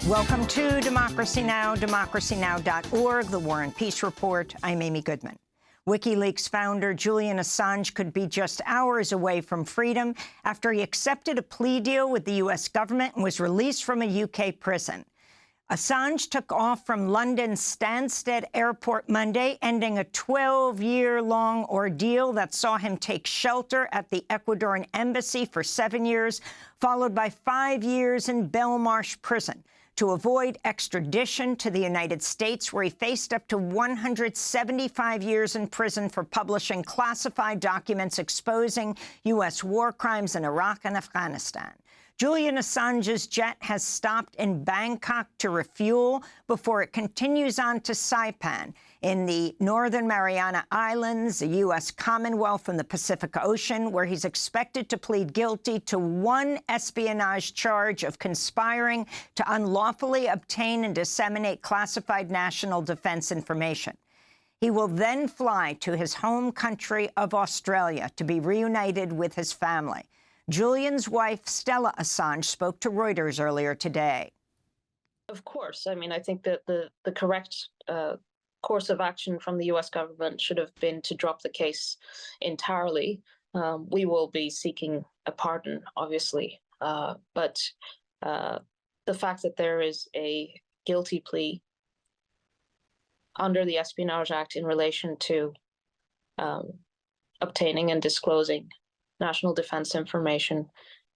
Welcome to Democracy Now!, democracynow.org, the War and Peace Report. I'm Amy Goodman. WikiLeaks founder Julian Assange could be just hours away from freedom after he accepted a plea deal with the U.S. government and was released from a U.K. prison. Assange took off from London's Stansted Airport Monday, ending a 12-year-long ordeal that saw him take shelter at the Ecuadorian embassy for 7 years, followed by 5 years in Belmarsh prison, to avoid extradition to the United States, where he faced up to 175 years in prison for publishing classified documents exposing U.S. war crimes in Iraq and Afghanistan. Julian Assange's jet has stopped in Bangkok to refuel before it continues on to Saipan in the Northern Mariana Islands, a U.S. Commonwealth in the Pacific Ocean, where he's expected to plead guilty to one espionage charge of conspiring to unlawfully obtain and disseminate classified national defense information. He will then fly to his home country of Australia to be reunited with his family. Julian's wife, Stella Assange, spoke to Reuters earlier today. Of course. I mean, I think that the correct course of action from the U.S. government should have been to drop the case entirely. We will be seeking a pardon, obviously. But the fact that there is a guilty plea under the Espionage Act in relation to obtaining and disclosing national defense information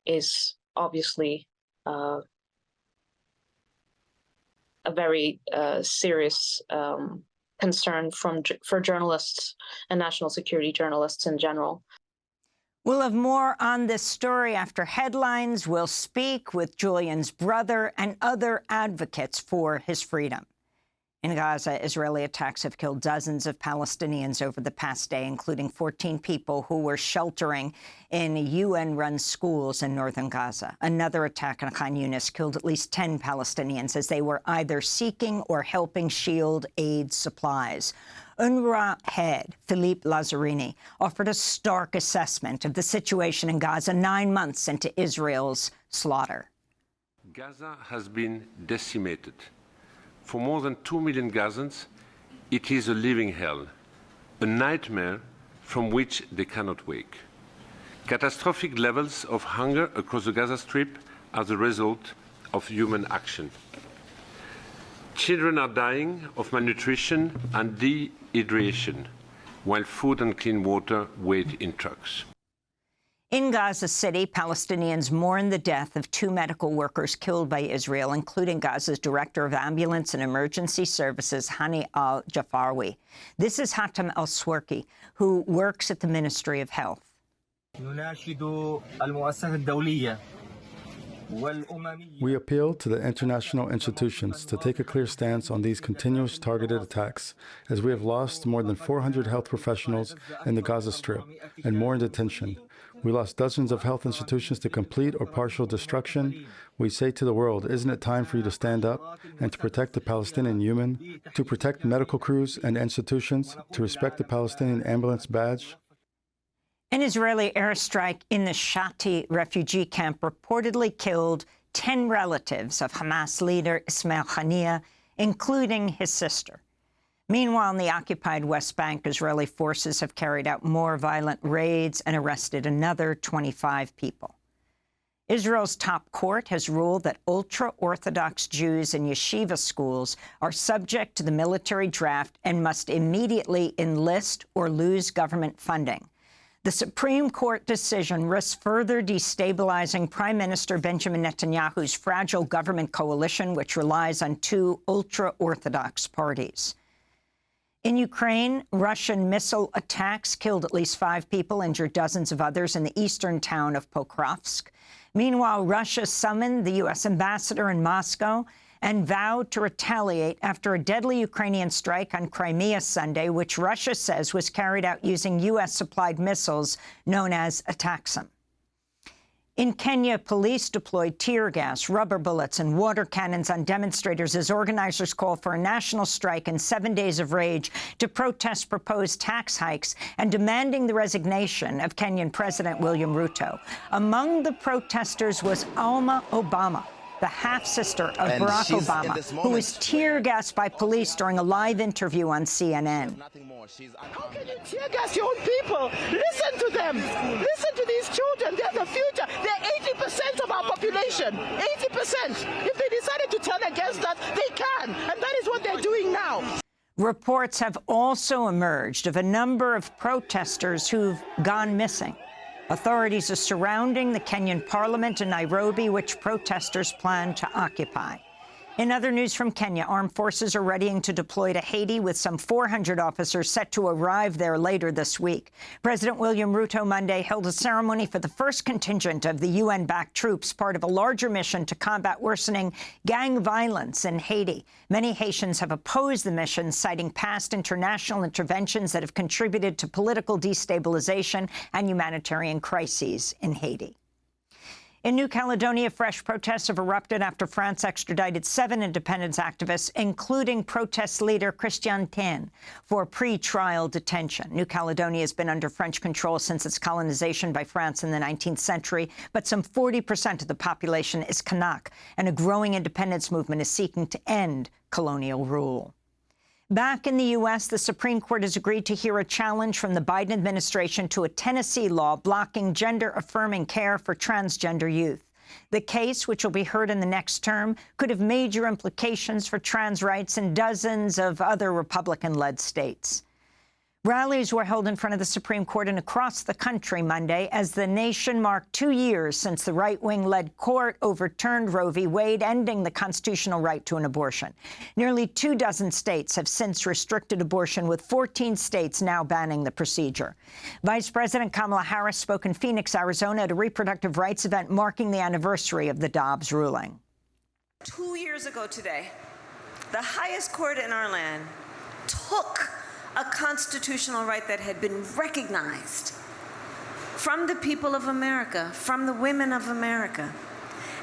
is obviously a very serious concern for journalists and national security journalists in general. We'll have more on this story after headlines. We'll speak with Julian's brother and other advocates for his freedom. In Gaza, Israeli attacks have killed dozens of Palestinians over the past day, including 14 people who were sheltering in UN-run schools in northern Gaza. Another attack on Khan Yunis killed at least 10 Palestinians as they were either seeking or helping shield aid supplies. UNRWA head Philippe Lazzarini offered a stark assessment of the situation in Gaza 9 months into Israel's slaughter. Gaza has been decimated. For more than 2 million Gazans, it is a living hell, a nightmare from which they cannot wake. Catastrophic levels of hunger across the Gaza Strip are the result of human action. Children are dying of malnutrition and dehydration, while food and clean water wait in trucks. In Gaza City, Palestinians mourn the death of 2 medical workers killed by Israel, including Gaza's Director of Ambulance and Emergency Services, Hani al-Jafarwi. This is Hatem al-Swarki, who works at the Ministry of Health. We appeal to the international institutions to take a clear stance on these continuous targeted attacks, as we have lost more than 400 health professionals in the Gaza Strip and more in detention. We lost dozens of health institutions to complete or partial destruction. We say to the world, isn't it time for you to stand up and to protect the Palestinian human, to protect medical crews and institutions, to respect the Palestinian ambulance badge? An Israeli airstrike in the Shati refugee camp reportedly killed 10 relatives of Hamas leader Ismail Haniyeh, including his sister. Meanwhile, in the occupied West Bank, Israeli forces have carried out more violent raids and arrested another 25 people. Israel's top court has ruled that ultra-Orthodox Jews in yeshiva schools are subject to the military draft and must immediately enlist or lose government funding. The Supreme Court decision risks further destabilizing Prime Minister Benjamin Netanyahu's fragile government coalition, which relies on 2 ultra-Orthodox parties. In Ukraine, Russian missile attacks killed at least 5 people, injured dozens of others in the eastern town of Pokrovsk. Meanwhile, Russia summoned the U.S. ambassador in Moscow and vowed to retaliate after a deadly Ukrainian strike on Crimea Sunday, which Russia says was carried out using U.S.-supplied missiles known as Ataxim. In Kenya, police deployed tear gas, rubber bullets, and water cannons on demonstrators as organizers call for a national strike and 7 days of rage to protest proposed tax hikes and demanding the resignation of Kenyan President William Ruto. Among the protesters was Alma Obama, the half-sister of Barack Obama, who was tear-gassed by police during a live interview on CNN. How can you tear gas your own people? Listen to them. Listen to these children. They're the future. They're 80% of our population. 80%. If they decided to turn against us, they can. And that is what they're doing now. Reports have also emerged of a number of protesters who've gone missing. Authorities are surrounding the Kenyan parliament in Nairobi, which protesters plan to occupy. In other news from Kenya, armed forces are readying to deploy to Haiti, with some 400 officers set to arrive there later this week. President William Ruto Monday held a ceremony for the first contingent of the UN-backed troops, part of a larger mission to combat worsening gang violence in Haiti. Many Haitians have opposed the mission, citing past international interventions that have contributed to political destabilization and humanitarian crises in Haiti. In New Caledonia, fresh protests have erupted after France extradited 7 independence activists, including protest leader Christian Taine, for pre-trial detention. New Caledonia has been under French control since its colonization by France in the 19th century, but some 40% of the population is Kanak, and a growing independence movement is seeking to end colonial rule. Back in the U.S., the Supreme Court has agreed to hear a challenge from the Biden administration to a Tennessee law blocking gender-affirming care for transgender youth. The case, which will be heard in the next term, could have major implications for trans rights in dozens of other Republican-led states. Rallies were held in front of the Supreme Court and across the country Monday as the nation marked 2 years since the right-wing-led court overturned Roe v. Wade, ending the constitutional right to an abortion. Nearly 24 states have since restricted abortion, with 14 states now banning the procedure. Vice President Kamala Harris spoke in Phoenix, Arizona, at a reproductive rights event marking the anniversary of the Dobbs ruling. 2 years ago today, the highest court in our land took a constitutional right that had been recognized from the people of America, from the women of America.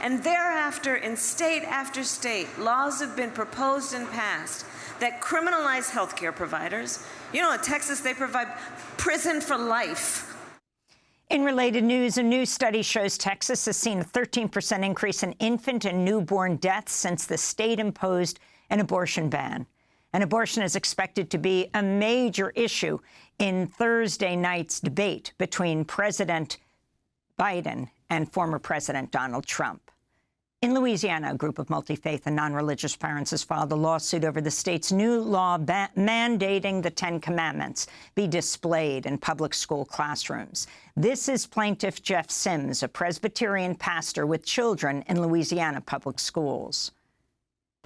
And thereafter, in state after state, laws have been proposed and passed that criminalize healthcare providers. You know, in Texas, they provide prison for life. In related news, a new study shows Texas has seen a 13% increase in infant and newborn deaths since the state imposed an abortion ban. And abortion is expected to be a major issue in Thursday night's debate between President Biden and former President Donald Trump. In Louisiana, a group of multi-faith and non-religious parents has filed a lawsuit over the state's new law mandating the 10 Commandments be displayed in public school classrooms. This is plaintiff Jeff Sims, a Presbyterian pastor with children in Louisiana public schools.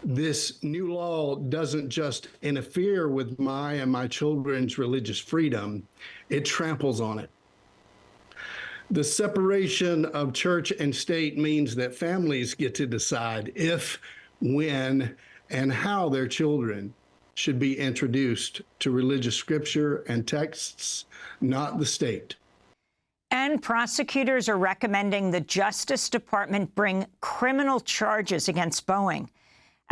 This new law doesn't just interfere with my and my children's religious freedom, it tramples on it. The separation of church and state means that families get to decide if, when, and how their children should be introduced to religious scripture and texts, not the state. And prosecutors are recommending the Justice Department bring criminal charges against Boeing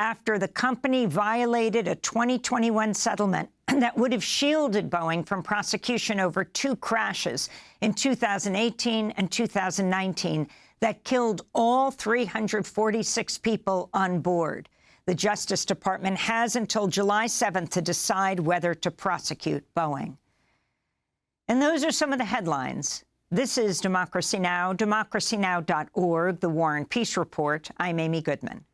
after the company violated a 2021 settlement that would have shielded Boeing from prosecution over 2 crashes in 2018 and 2019 that killed all 346 people on board. The Justice Department has until July 7th to decide whether to prosecute Boeing. And those are some of the headlines. This is Democracy Now!, democracynow.org, The War and Peace Report. I'm Amy Goodman.